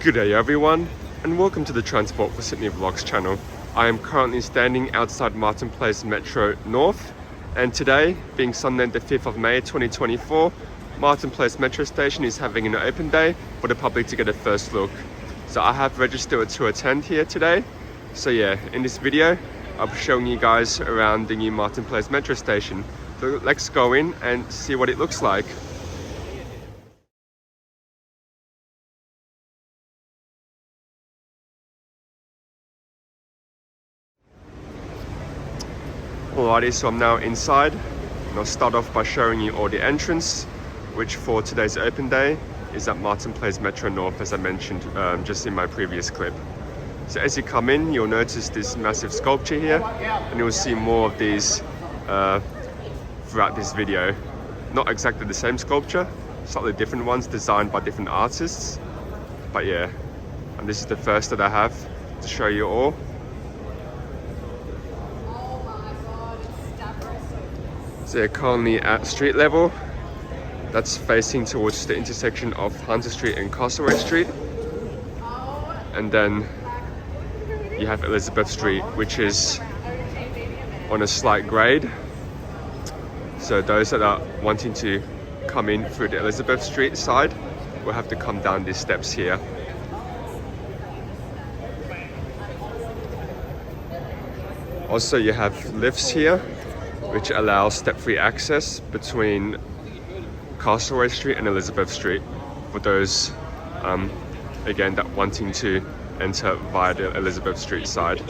Good day everyone, and welcome to the Transport for Sydney Vlogs channel. I am currently standing outside Martin Place Metro North, and today, being Sunday the 5th of May 2024, Martin Place Metro Station is having an open day for the public to get a first look. So I have registered to attend here today. So yeah, in this video, I'll be showing you guys around the new Martin Place Metro Station. So let's go in and see what it looks like. Alrighty, so I'm now inside, and I'll start off by showing you all the entrance, which for today's open day is at Martin Place Metro North, as I mentioned just in my previous clip. So as you come in, you'll notice this massive sculpture here, and you'll see more of these throughout this video. Not exactly the same sculpture, slightly different ones designed by different artists, but yeah, and this is the first that I have to show you all. So they're currently at street level. That's facing towards the intersection of Hunter Street and Castlereagh Street. And then you have Elizabeth Street, which is on a slight grade. So those that are wanting to come in through the Elizabeth Street side will have to come down these steps here. Also, you have lifts here, which allows step-free access between Castlereagh Street and Elizabeth Street for those, again, that wanting to enter via the Elizabeth Street side.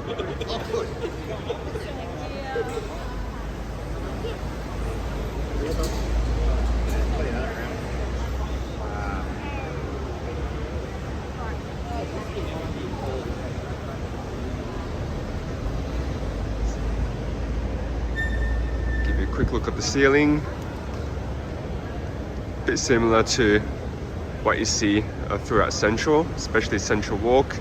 Quick look at the ceiling, a bit similar to what you see throughout Central, especially Central Walk.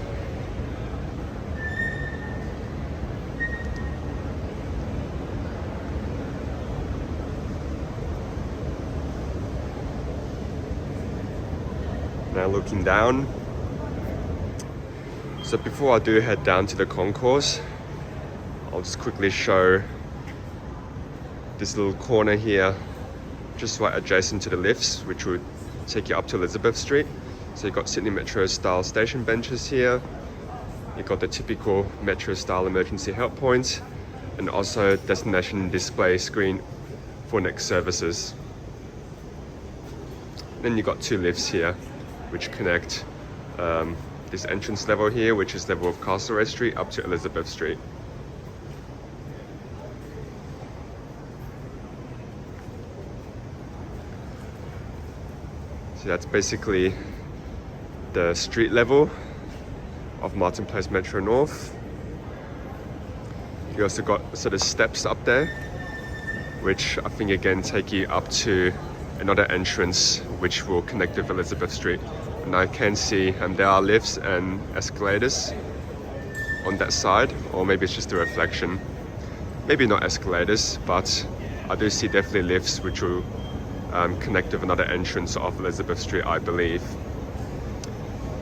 Now looking down, so before I do head down to the concourse, I'll just quickly show this little corner here, just right adjacent to the lifts, which would take you up to Elizabeth Street. So you've got Sydney Metro style station benches here. You've got the typical Metro style emergency help points, and also destination display screen for next services. Then you've got two lifts here, which connect this entrance level here, which is level of Castlereagh Street, up to Elizabeth Street. So that's basically the street level of Martin Place Metro North. You also got sort of steps up there, which I think again take you up to another entrance which will connect with Elizabeth Street. And I can see there are lifts and escalators on that side, or maybe it's just a reflection. Maybe not escalators, but I do see definitely lifts which will connect with another entrance of Elizabeth Street, I believe.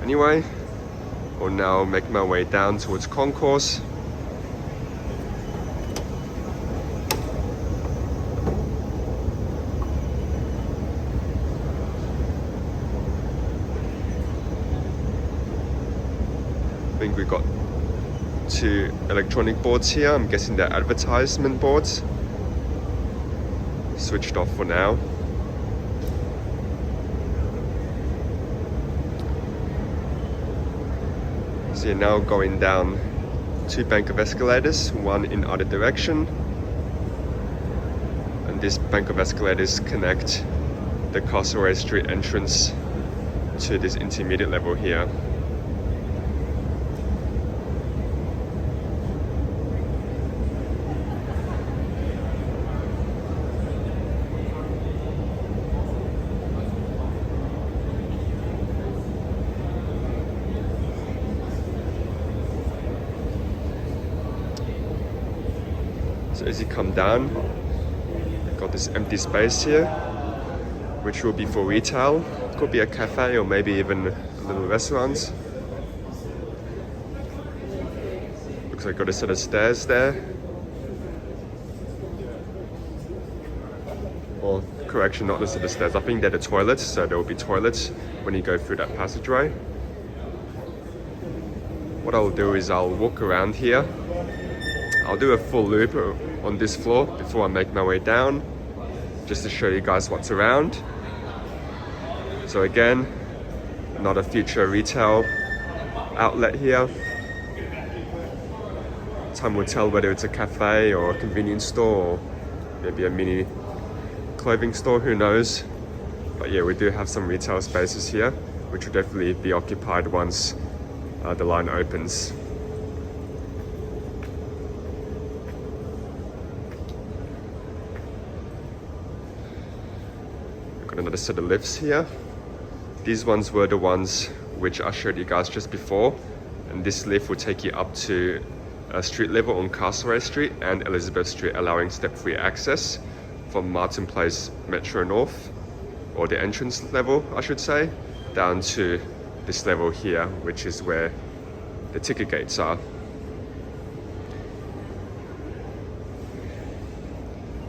Anyway, I'll now make my way down towards concourse. I think we've got two electronic boards here. I'm guessing they're advertisement boards. Switched off for now. So you're now going down two bank of escalators, one in either direction. And this bank of escalators connect the Castlereagh Street entrance to this intermediate level here. So as you come down, you've got this empty space here, which will be for retail. It could be a cafe or maybe even a little restaurant. Looks like got a set of stairs there. Or correction, not a set of stairs. I think they're the toilets, so there will be toilets when you go through that passageway. What I'll do is I'll walk around here. I'll do a full loop on this floor before I make my way down, just to show you guys what's around. So again, another future retail outlet here. Time will tell whether it's a cafe or a convenience store or maybe a mini clothing store, who knows. But yeah, we do have some retail spaces here, which will definitely be occupied once the line opens. Got another set of lifts here. These ones were the ones which I showed you guys just before, and this lift will take you up to street level on Castlereagh Street and Elizabeth Street, allowing step-free access from Martin Place Metro North, or the entrance level I should say, down to this level here, which is where the ticket gates are.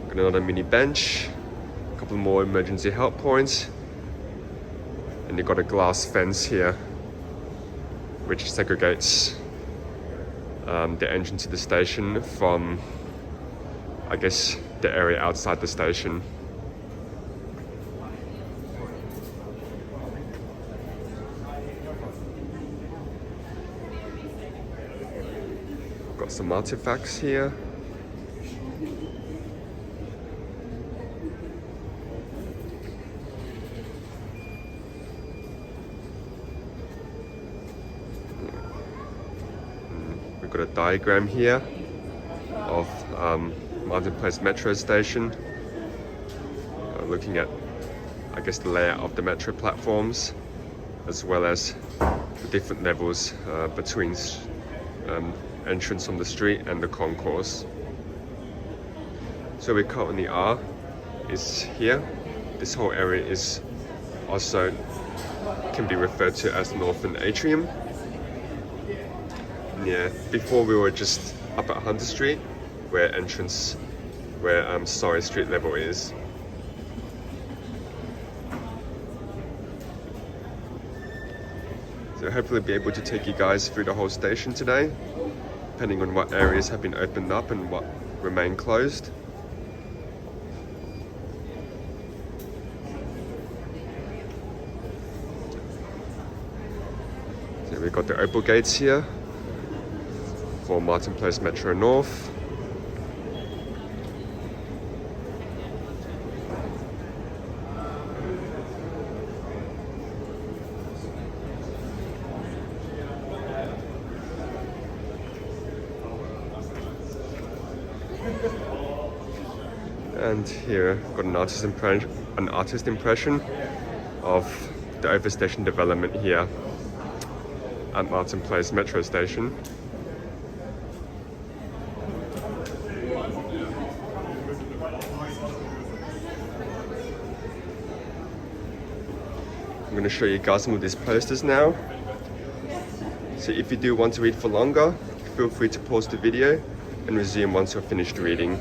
Got another mini bench, a couple more emergency help points, and you've got a glass fence here which segregates the entrance to the station from, I guess, the area outside the station. Got some artifacts here. We've got a diagram here of Martin Place Metro Station, looking at, I guess, the layout of the metro platforms, as well as the different levels between entrance from the street and the concourse. So we currently are is here. This whole area is also can be referred to as Northbound Atrium. Yeah, before we were just up at Hunter Street, where Surrey Street level is. So hopefully be able to take you guys through the whole station today, depending on what areas have been opened up and what remain closed. So we've got the opal gates here for Martin Place Metro North. And here got an artist impression of the overstation development here at Martin Place Metro Station. I'm going to show you guys some of these posters now. So if you do want to read for longer, feel free to pause the video and resume once you're finished reading.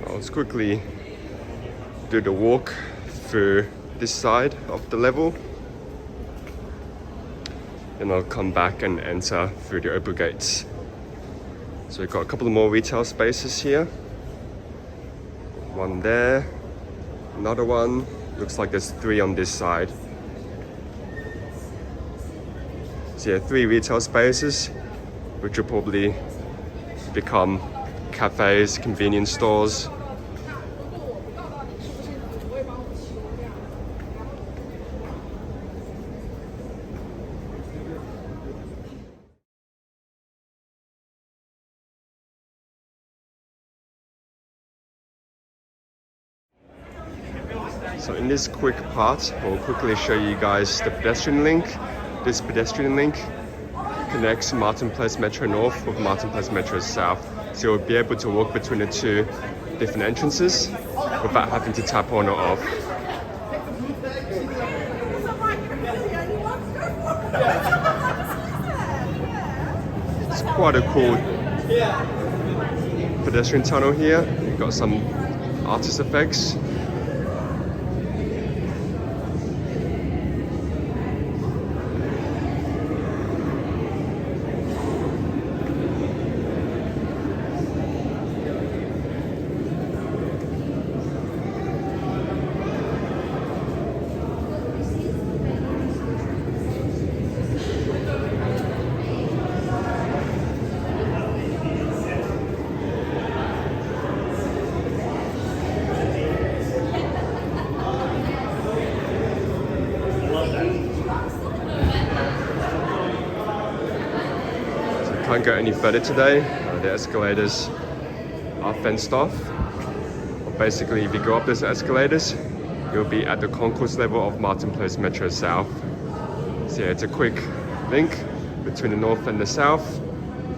Let's quickly do the walk through this side of the level. Then I'll come back and enter through the upper gates. So we've got a couple of more retail spaces here. One there, another one. Looks like there's 3 on this side. So yeah, 3 retail spaces, which will probably become cafes, convenience stores. So in this quick part, I'll quickly show you guys the pedestrian link. This pedestrian link connects Martin Place Metro North with Martin Place Metro South. So you'll be able to walk between the 2 different entrances without having to tap on or off. It's quite a cool pedestrian tunnel here. You've got some artist effects. Can't go any further today. The escalators are fenced off. Basically, if you go up those escalators, you'll be at the concourse level of Martin Place Metro South. So yeah, it's a quick link between the north and the south.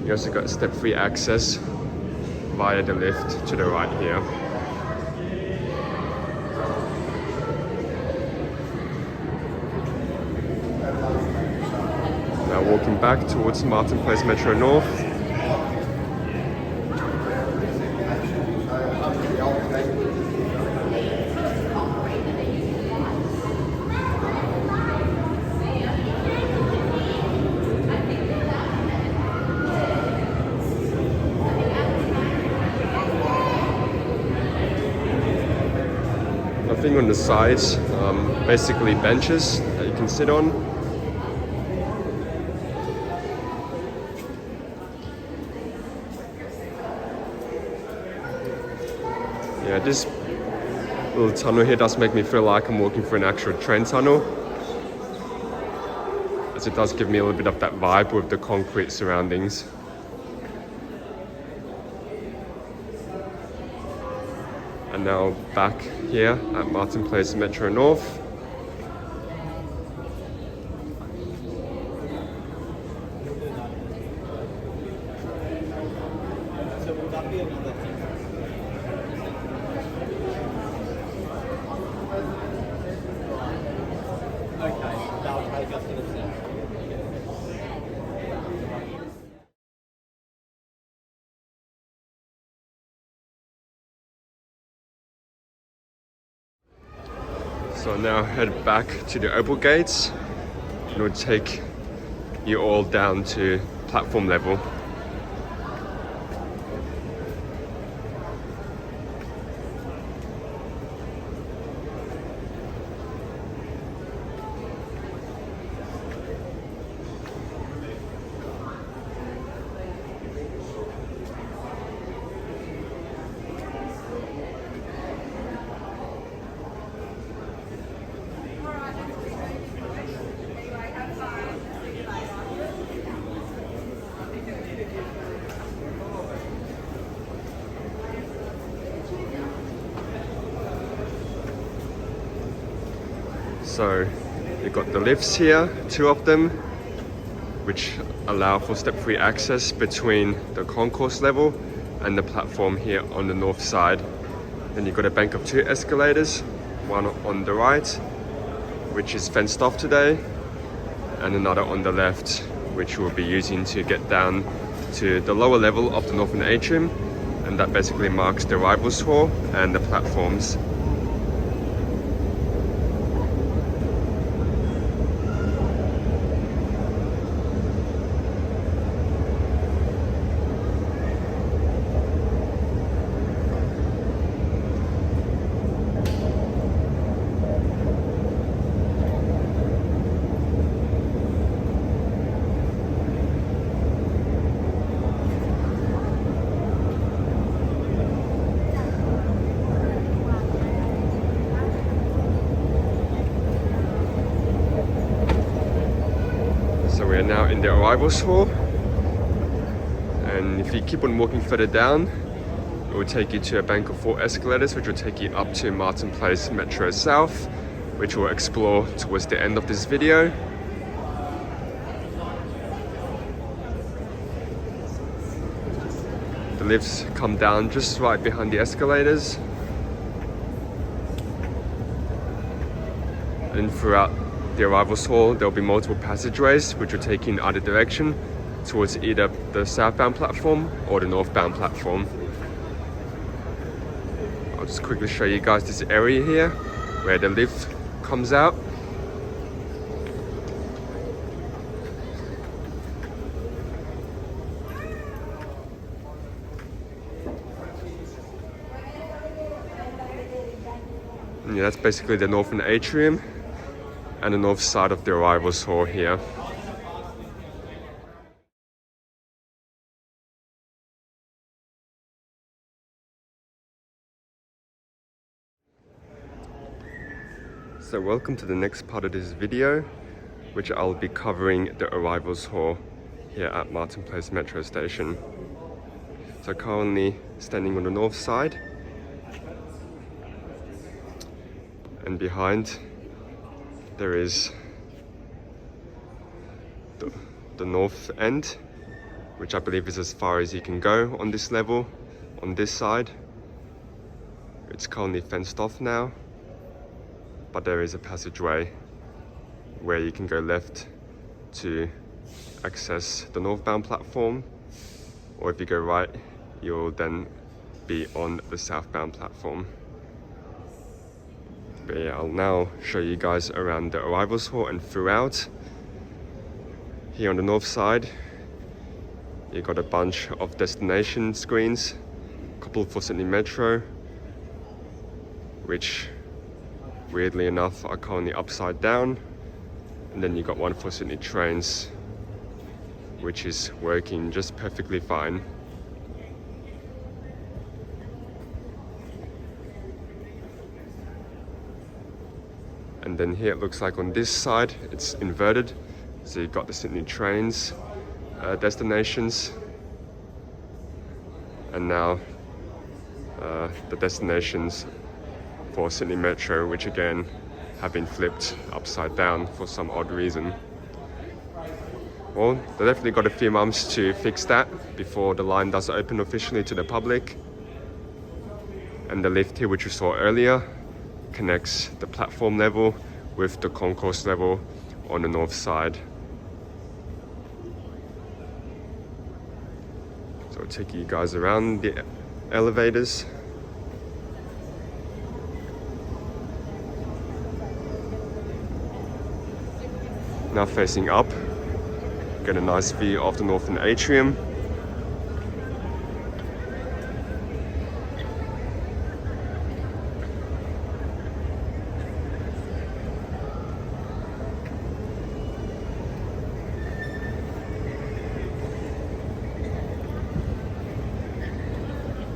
You also got step-free access via the lift to the right here. Now walking back towards Martin Place Metro North. Nothing on the sides, basically benches that you can sit on. Yeah, this little tunnel here does make me feel like I'm walking through an actual train tunnel, as it does give me a little bit of that vibe with the concrete surroundings. And now back here at Martin Place Metro North. So now head back to the Opal gates, and it'll take you all down to platform level. So you've got the lifts here, 2 of them, which allow for step-free access between the concourse level and the platform here on the north side. Then you've got a bank of 2 escalators, one on the right, which is fenced off today, and another on the left, which we'll be using to get down to the lower level of the Northern Atrium, and that basically marks the arrivals hall and the platforms. in the arrivals hall. And if you keep on walking further down, it will take you to a bank of 4 escalators, which will take you up to Martin Place Metro South, which we'll explore towards the end of this video. The lifts come down just right behind the escalators. And throughout the arrivals hall, there will be multiple passageways, which will take you in either direction towards either the southbound platform or the northbound platform. I'll just quickly show you guys this area here where the lift comes out. And yeah, that's basically the northern atrium and the north side of the arrivals hall here. So welcome to the next part of this video, which I'll be covering the arrivals hall here at Martin Place Metro Station. So currently standing on the north side, and behind there is the north end, which I believe is as far as you can go on this level. On this side, it's currently fenced off now, but there is a passageway where you can go left to access the northbound platform, or if you go right, you'll then be on the southbound platform. But yeah, I'll now show you guys around the arrivals hall and throughout. Here on the north side, you got a bunch of destination screens, a couple for Sydney Metro, which weirdly enough are currently upside down, and then you got one for Sydney Trains, which is working just perfectly fine. And then here it looks like on this side it's inverted, so you've got the Sydney Trains destinations, and now the destinations for Sydney Metro, which again have been flipped upside down for some odd reason. Well, they definitely got a few months to fix that before the line does open officially to the public. And the lift here, which we saw earlier, connects the platform level with the concourse level on the north side. So I'll take you guys around the elevators. Now facing up, get a nice view of the northern atrium.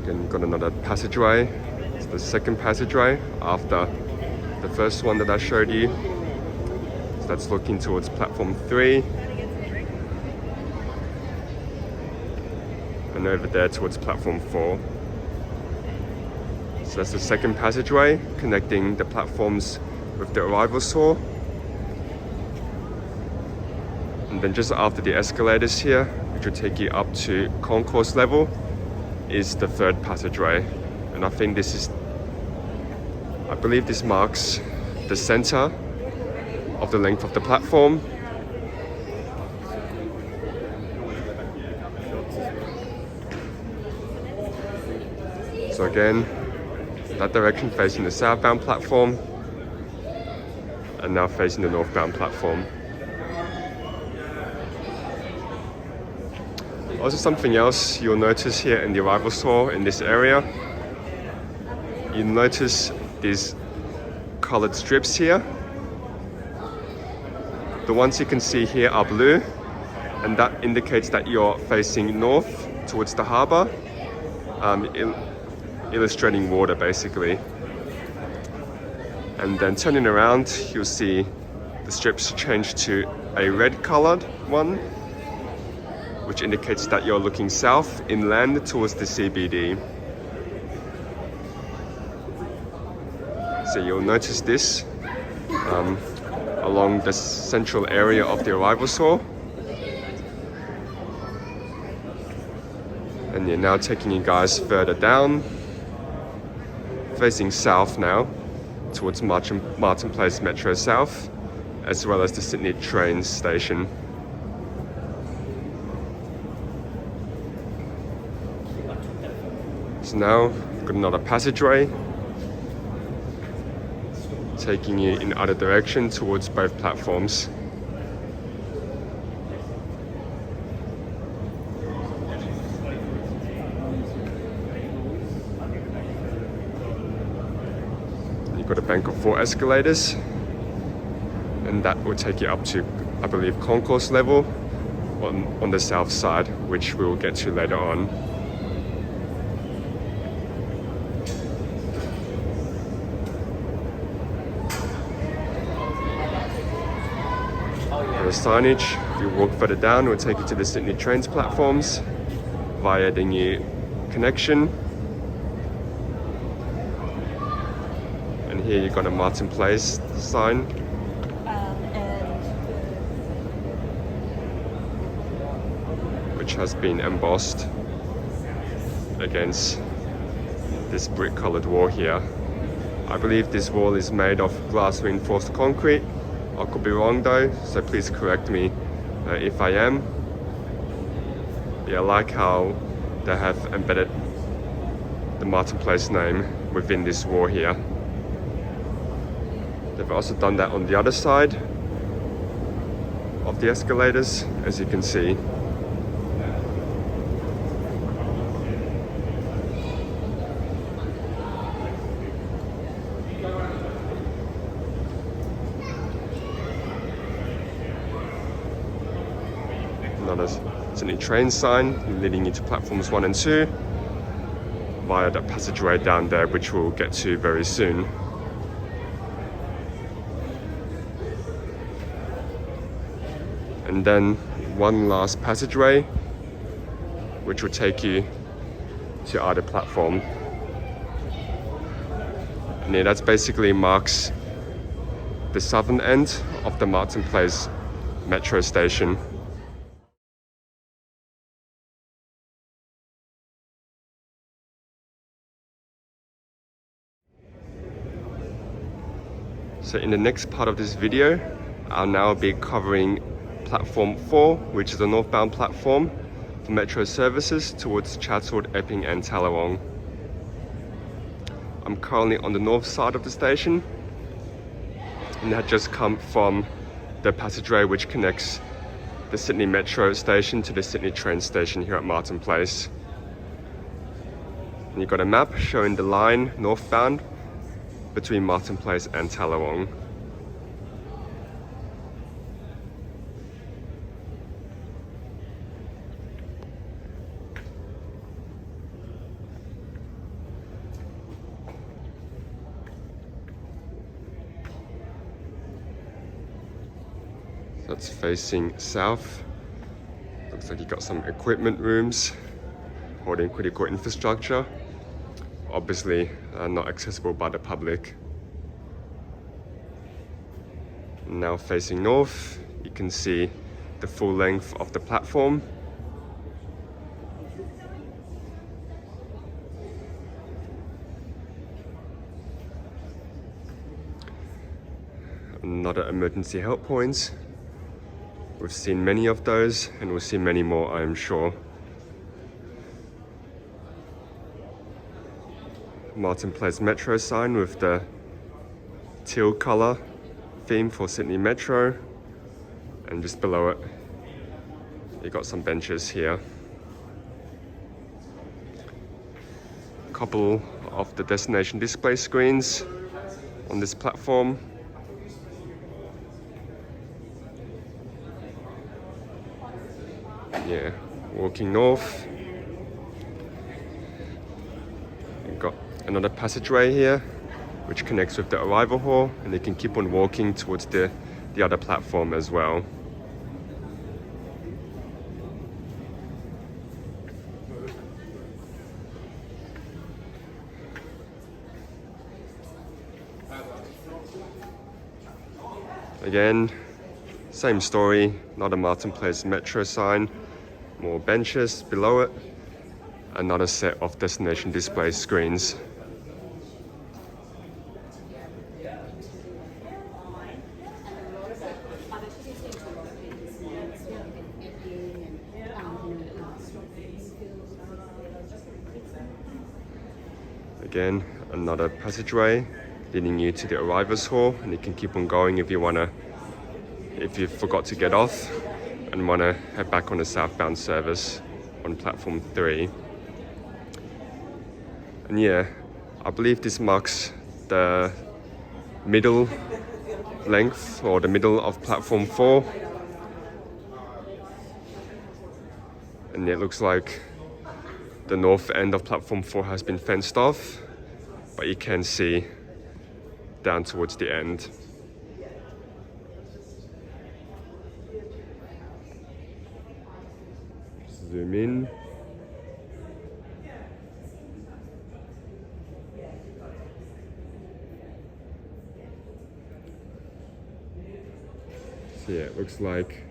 Again, got another passageway. It's the second passageway after the first one that I showed you. That's looking towards platform 3, and over there towards platform 4. So that's the second passageway connecting the platforms with the arrivals hall. And then just after the escalators here, which will take you up to concourse level, is the third passageway. And I think this is, I believe this marks the center of the length of the platform. So again, that direction facing the southbound platform, and now facing the northbound platform. Also, something else you'll notice here in the arrivals hall in this area, you notice these colored strips here. The ones you can see here are blue, and that indicates that you're facing north towards the harbour, illustrating water basically. And then turning around, you'll see the strips change to a red coloured one, which indicates that you're looking south inland towards the CBD. So you'll notice this along the central area of the arrivals hall. And you're now taking you guys further down, facing south now, towards Martin Place Metro South, as well as the Sydney train station. So now, we've got another passageway, taking you in either direction towards both platforms. You've got a bank of 4 escalators, and that will take you up to, I believe, concourse level on the south side, which we'll get to later on. The signage, if you walk further down, will take you to the Sydney Trains platforms via the new connection. And here you've got a Martin Place sign. Which has been embossed against this brick-colored wall here. I believe this wall is made of glass reinforced concrete. I could be wrong though, so please correct me if I am. Yeah, I like how they have embedded the Martin Place name within this wall here. They've also done that on the other side of the escalators, as you can see. Another Sydney train sign leading into platforms 1 and 2 via that passageway down there, which we'll get to very soon. And then one last passageway, which will take you to either platform. And yeah, that basically marks the southern end of the Martin Place metro station. So in the next part of this video, I'll now be covering Platform 4, which is the northbound platform for metro services towards Chatswood, Epping and Tallawong. I'm currently on the north side of the station, and had just come from the passageway which connects the Sydney Metro station to the Sydney train station here at Martin Place. And you've got a map showing the line northbound between Martin Place and Tallawong. That's facing south. Looks like you've got some equipment rooms holding critical infrastructure. Obviously not accessible by the public. Now facing north, you can see the full length of the platform. Another emergency help points. We've seen many of those, and we'll see many more, I am sure. Martin Place Metro sign with the teal colour theme for Sydney Metro, and just below it you've got some benches here. A couple of the destination display screens on this platform. Yeah, walking north, you've got another passageway here which connects with the arrival hall, and you can keep on walking towards the other platform as well. Again, same story, not a Martin Place metro sign, more benches below it, another set of destination display screens. Again, another passageway leading you to the arrivals hall, and you can keep on going if you forgot to get off and wanna head back on the southbound service on platform 3. And yeah, I believe this marks the middle length or the middle of platform 4. And it looks like the north end of platform 4 has been fenced off, but you can see down towards the end. Zoom in. So yeah, it looks like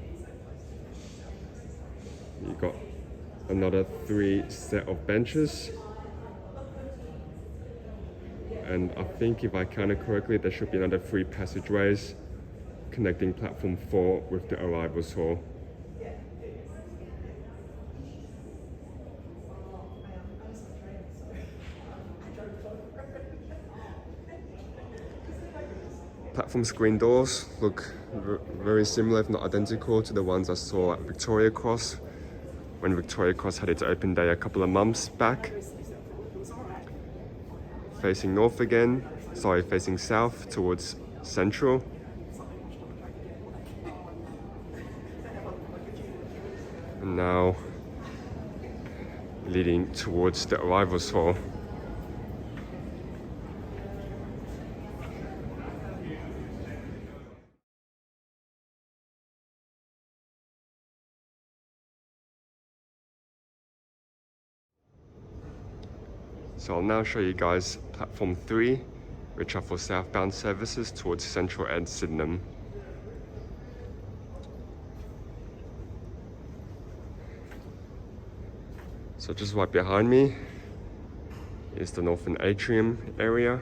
you got another 3 set of benches, and I think if I counted correctly, there should be another 3 passageways connecting platform 4 with the arrivals hall. Platform screen doors look very similar, if not identical, to the ones I saw at Victoria Cross when Victoria Cross had its open day a couple of months back. Facing north again, facing south towards Central. And now leading towards the arrivals hall. So I'll now show you guys platform 3, which are for southbound services towards Central and Sydenham. So just right behind me is the Northern Atrium area.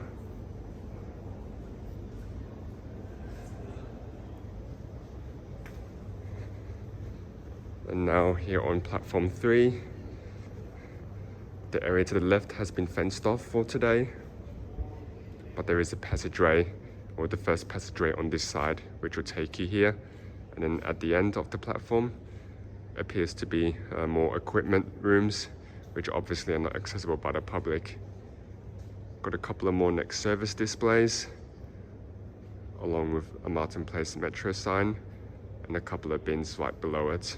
And now here on platform 3, the area to the left has been fenced off for today, but there is a passageway, or the first passageway on this side, which will take you here. And then at the end of the platform appears to be more equipment rooms, which obviously are not accessible by the public. Got a couple of more next service displays, along with a Martin Place metro sign and a couple of bins right below it.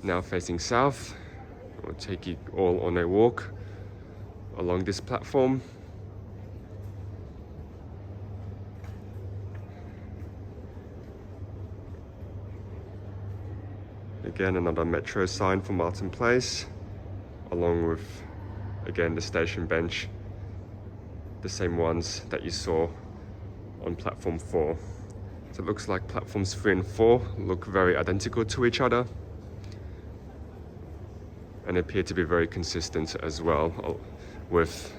Now facing south, we'll take you all on a walk along this platform. Again, another metro sign for Martin Place, along with, again, the station bench, the same ones that you saw on platform 4. So it looks like platforms 3 and 4 look very identical to each other, and appear to be very consistent as well with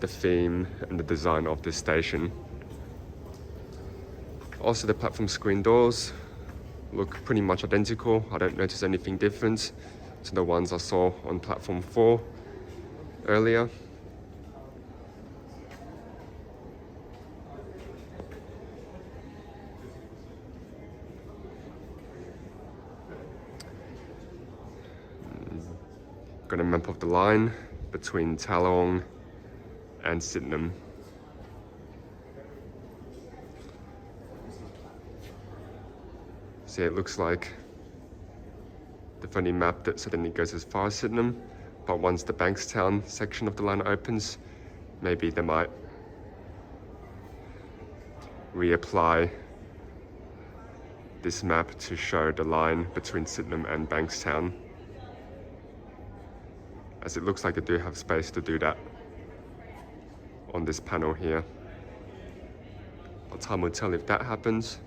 the theme and the design of this station. Also, the platform screen doors look pretty much identical. I don't notice anything different to the ones I saw on platform 4 earlier. Got a map of the line between Tallawong and Sydenham. See, it looks like they've only mapped it so then it goes as far as Sydenham, but once the Bankstown section of the line opens, maybe they might reapply this map to show the line between Sydenham and Bankstown, as it looks like they do have space to do that on this panel here. But time will tell if that happens.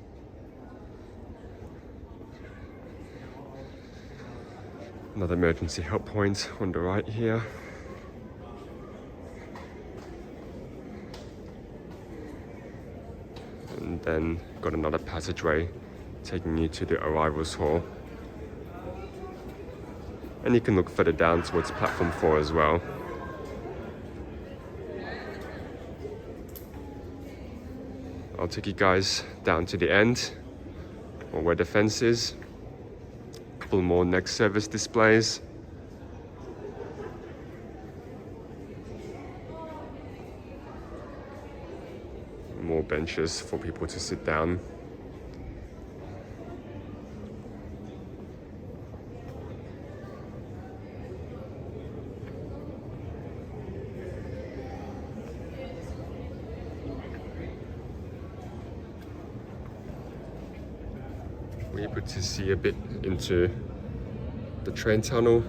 Another emergency help point on the right here. And then got another passageway taking you to the arrivals hall. And you can look further down towards platform 4 as well. I'll take you guys down to the end, or where the fence is. A couple more next service displays. More benches for people to sit down. We're able to see a bit into the train tunnel,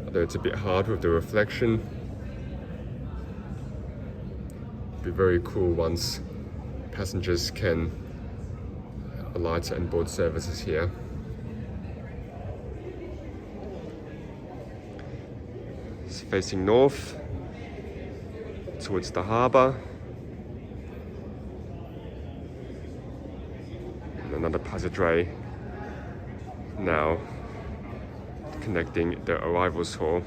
although it's a bit hard with the reflection. It'd be very cool once passengers can alight and board services here. It's facing north towards the harbour. Another passageway now connecting the arrivals hall.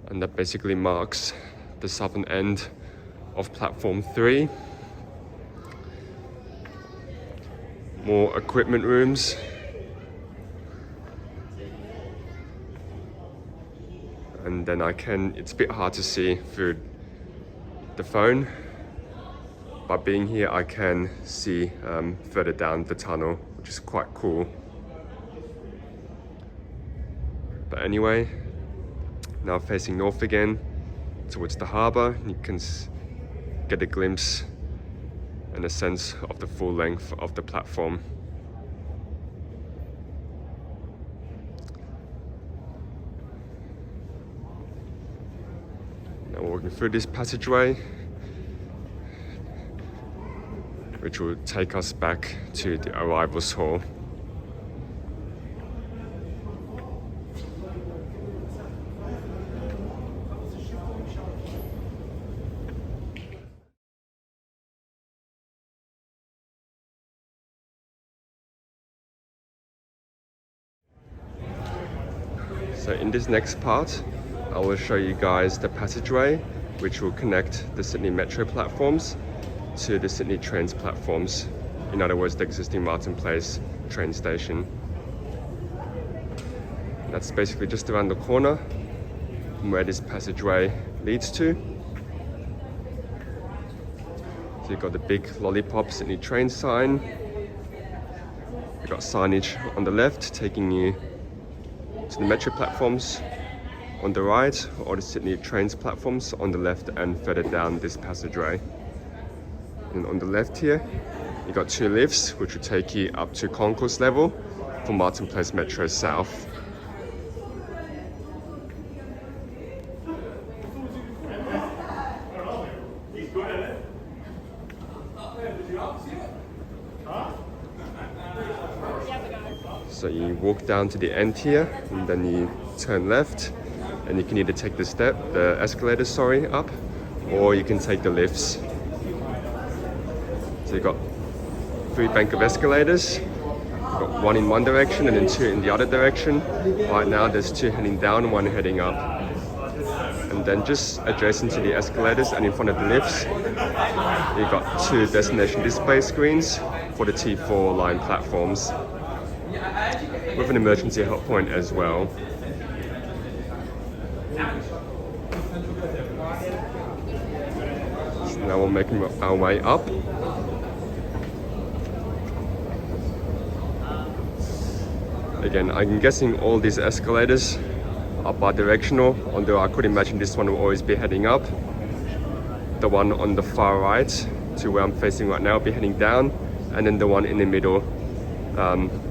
And that basically marks the southern end of platform 3. More equipment rooms. And then it's a bit hard to see through the phone, but being here I can see further down the tunnel, which is quite cool. But anyway, now facing north again towards the harbour, you can get a glimpse and a sense of the full length of the platform. Now walking through this passageway, which will take us back to the arrivals hall. So in this next part, I will show you guys the passageway which will connect the Sydney Metro platforms to the Sydney Trains platforms. In other words, the existing Martin Place train station. That's basically just around the corner from where this passageway leads to. So you've got the big lollipop Sydney train sign. You've got signage on the left taking you to the Metro platforms on the right, or the Sydney Trains platforms on the left and further down this passageway. And on the left here, you got 2 lifts which will take you up to concourse level for Martin Place Metro South. So you walk down to the end here, and then you turn left, and you can either take the escalators, up, or you can take the lifts. So you've got 3 bank of escalators. You've got 1 in one direction and then 2 in the other direction. Right now there's 2 heading down, 1 heading up. And then just adjacent to the escalators and in front of the lifts, you've got 2 destination display screens for the T4 line platforms, with an emergency help point as well. So now we're making our way up. Again, I'm guessing all these escalators are bi-directional, although I could imagine this one will always be heading up. The one on the far right to where I'm facing right now will be heading down, and then the one in the middle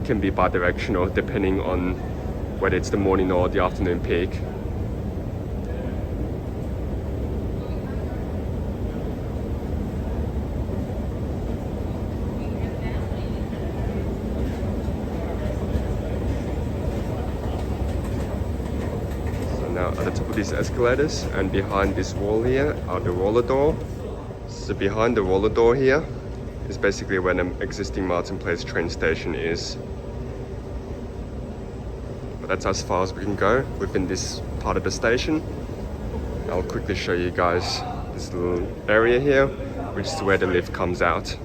can be bi-directional depending on whether it's the morning or the afternoon peak. Now at the top of these escalators and behind this wall here are the roller door. So behind the roller door here is basically where the existing Martin Place train station is. But that's as far as we can go within this part of the station. I'll quickly show you guys this little area here, which is where the lift comes out.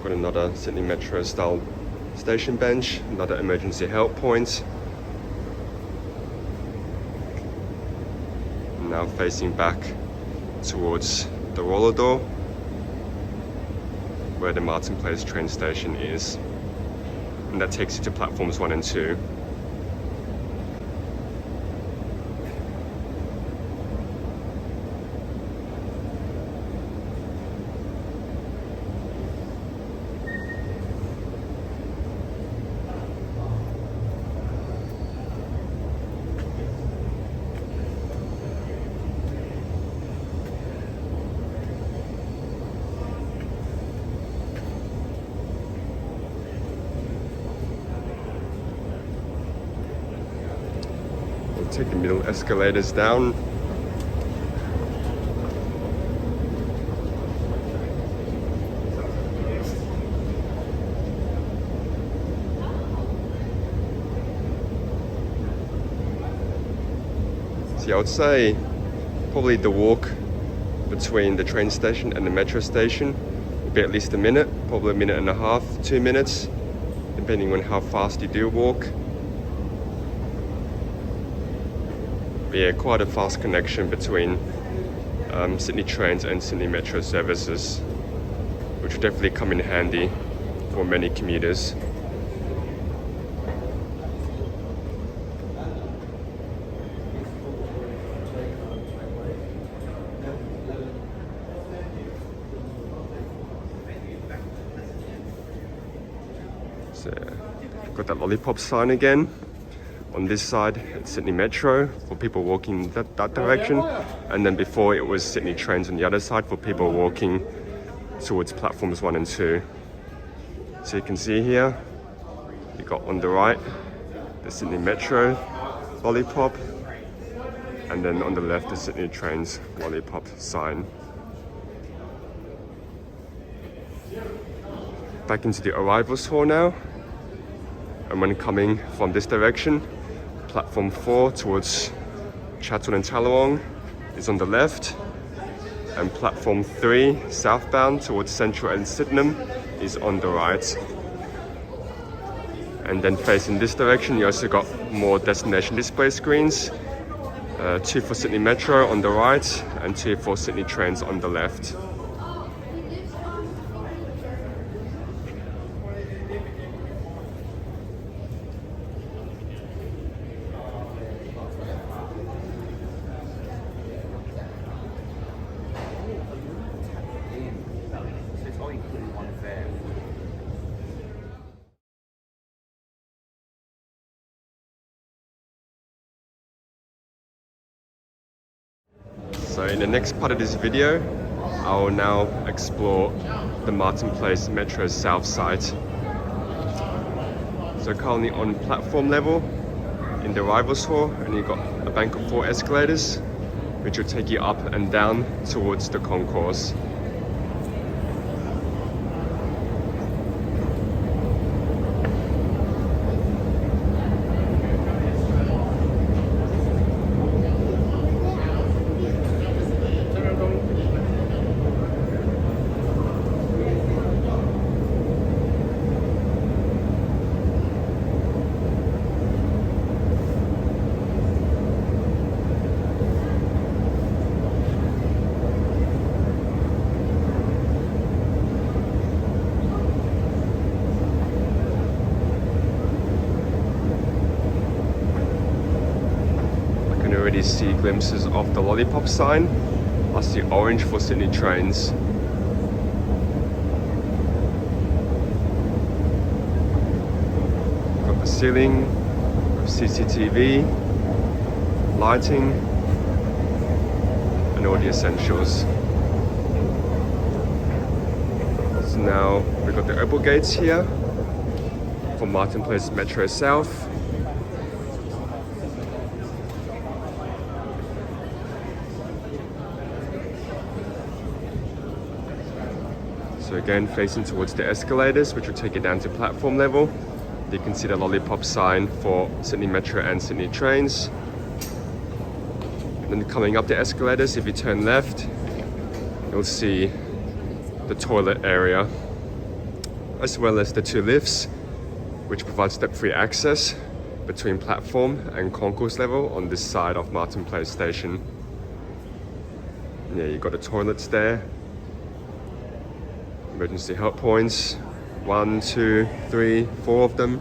Got another Sydney Metro style station bench, another emergency help point. Now facing back towards the roller door where the Martin Place train station is. And that takes you to platforms 1 and 2. Take the middle escalators down. See, I would say probably the walk between the train station and the metro station would be at least a minute, probably a minute and a half, 2 minutes, depending on how fast you do walk. Yeah, quite a fast connection between Sydney Trains and Sydney Metro services, which will definitely come in handy for many commuters. So, got that lollipop sign again. On this side, it's Sydney Metro for people walking that direction, and then before it was Sydney Trains on the other side for people walking towards platforms 1 and 2. So you can see here, you got on the right the Sydney Metro lollipop, and then on the left the Sydney Trains lollipop sign. Back into the arrivals hall now, and when coming from this direction, platform 4 towards Chatswood and Tallawong is on the left, and platform 3 southbound towards Central and Sydenham is on the right. And then facing this direction, you also got more destination display screens, 2 for Sydney Metro on the right and 2 for Sydney Trains on the left. So in the next part of this video, I will now explore the Martin Place Metro South side. So currently on platform level in the arrivals hall, and you've got a bank of 4 escalators which will take you up and down towards the concourse. see glimpses of the lollipop sign. I see orange for Sydney trains. Got the ceiling with CCTV, lighting, and all the essentials. So now we've got the Opal gates here for Martin Place Metro South. So again, facing towards the escalators, which will take you down to platform level. You can see the lollipop sign for Sydney Metro and Sydney trains. And then coming up the escalators, if you turn left, you'll see the toilet area, as well as the 2 lifts, which provide step-free access between platform and concourse level on this side of Martin Place station. Yeah, you've got the toilets there. Emergency help points, 1, 2, 3, 4 of them.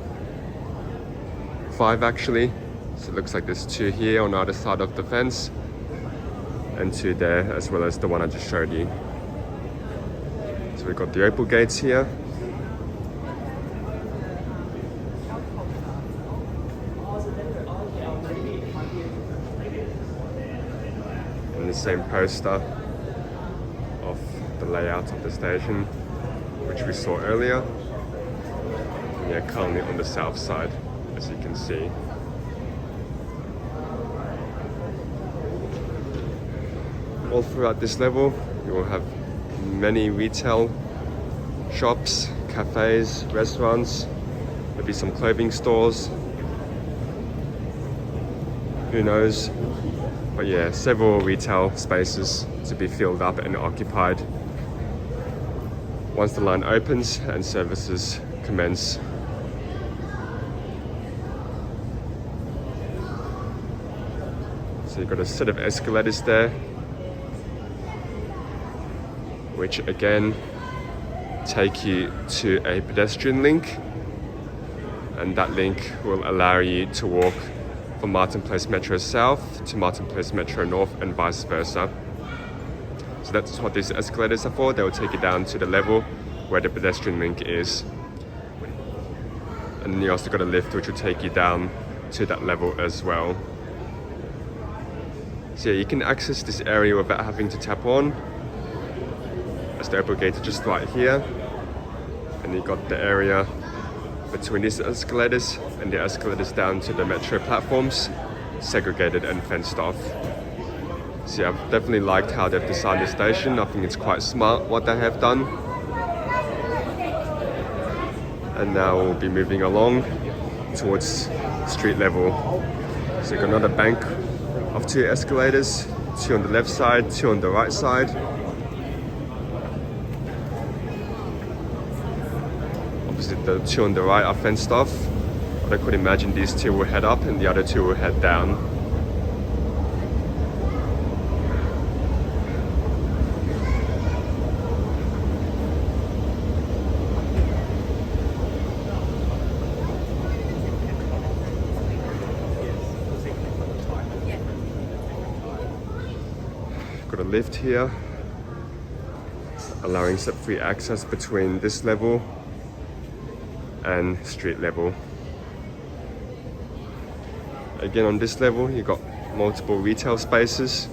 5 actually. So it looks like there's 2 here on the other side of the fence, and 2 there, as well as the one I just showed you. So we've got the Opal gates here. And the same poster of the layout of the station, which we saw earlier. And yeah, currently on the south side, as you can see. All throughout this level, you will have many retail shops, cafes, restaurants, maybe some clothing stores. Who knows? But yeah, several retail spaces to be filled up and occupied once the line opens and services commence. So you've got a set of escalators there, which again take you to a pedestrian link, and that link will allow you to walk from Martin Place Metro South to Martin Place Metro North and vice versa. So that's what these escalators are for. They will take you down to the level where the pedestrian link is. And then you also got a lift which will take you down to that level as well. So yeah, you can access this area without having to tap on, as the Opal gate is just right here. And you got the area between these escalators and the escalators down to the metro platforms, segregated and fenced off. So yeah, I've definitely liked how they've designed the station. I think it's quite smart what they have done. And now we'll be moving along towards street level. So you've got another bank of 2 escalators, 2 on the left side, 2 on the right side. Obviously the 2 on the right are fenced off, but I could imagine these 2 will head up and the other 2 will head down. Got a lift here, allowing step-free access between this level and street level. Again, on this level, you've got multiple retail spaces.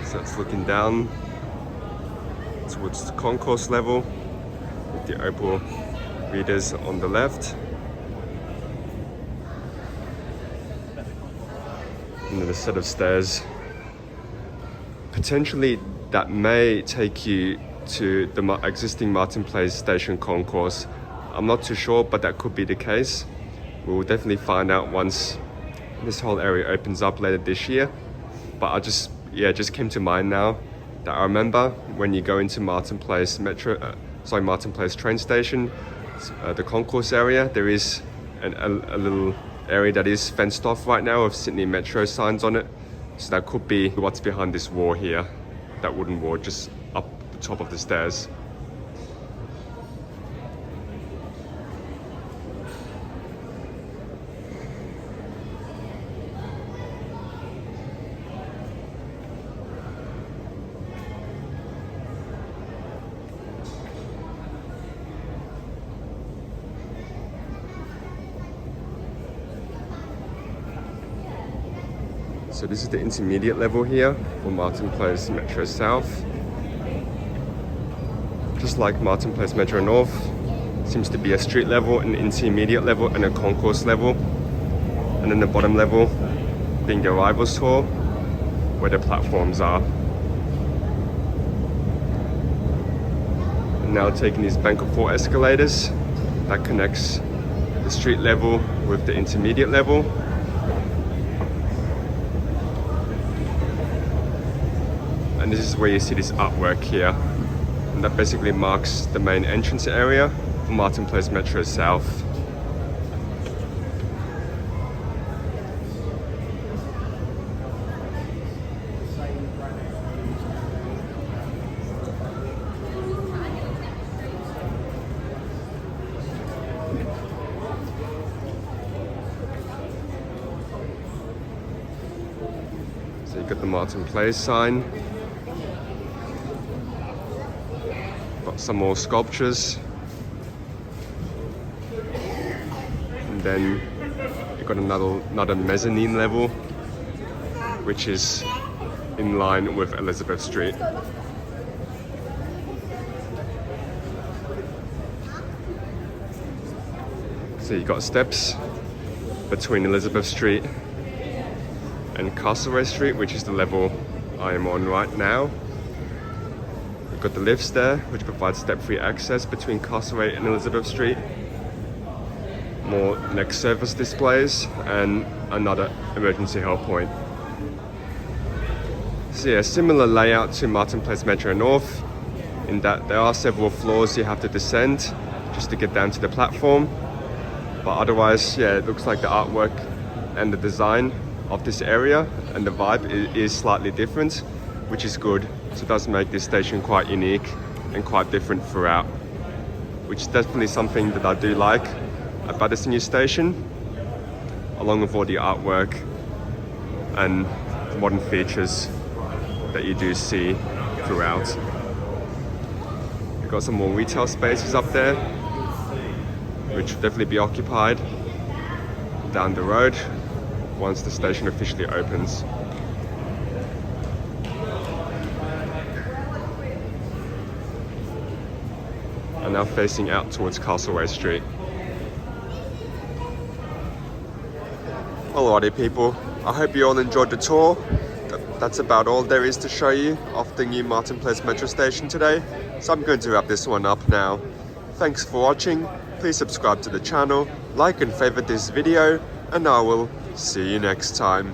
So it's looking down towards the concourse level with the Opal readers on the left. And then a set of stairs. Potentially that may take you to the existing Martin Place station concourse. I'm not too sure, but that could be the case. We'll definitely find out once this whole area opens up later this year. But it just came to mind now that I remember when you go into Martin Place Martin Place train station, the concourse area, there is a little area that is fenced off right now with Sydney Metro signs on it. So that could be what's behind this wall here, that wooden wall just up the top of the stairs. So this is the intermediate level here for Martin Place Metro South. Just like Martin Place Metro North, seems to be a street level, an intermediate level and a concourse level. And then the bottom level being the arrivals hall, where the platforms are. And now taking these Bank of 4 escalators that connects the street level with the intermediate level. And this is where you see this artwork here, and that basically marks the main entrance area for Martin Place Metro South. So you got the Martin Place sign. Got some more sculptures, and then you've got another mezzanine level, which is in line with Elizabeth Street. So you got steps between Elizabeth Street and Castlereagh Street, which is the level I am on right now. Got the lifts there, which provide step-free access between Castlereagh and Elizabeth Street. More next service displays and another emergency help point. So yeah, similar layout to Martin Place Metro North, in that there are several floors you have to descend just to get down to the platform. But otherwise, yeah, it looks like the artwork and the design of this area and the vibe is slightly different, which is good. So it does make this station quite unique and quite different throughout, which is definitely something that I do like about this new station, along with all the artwork and modern features that you do see throughout. You've got some more retail spaces up there, which will definitely be occupied down the road once the station officially opens. And now facing out towards Castlereagh Street. Alrighty people, I hope you all enjoyed the tour. That's about all there is to show you of the new Martin Place Metro Station today. So I'm going to wrap this one up now. Thanks for watching, please subscribe to the channel, like and favorite this video, and I will see you next time.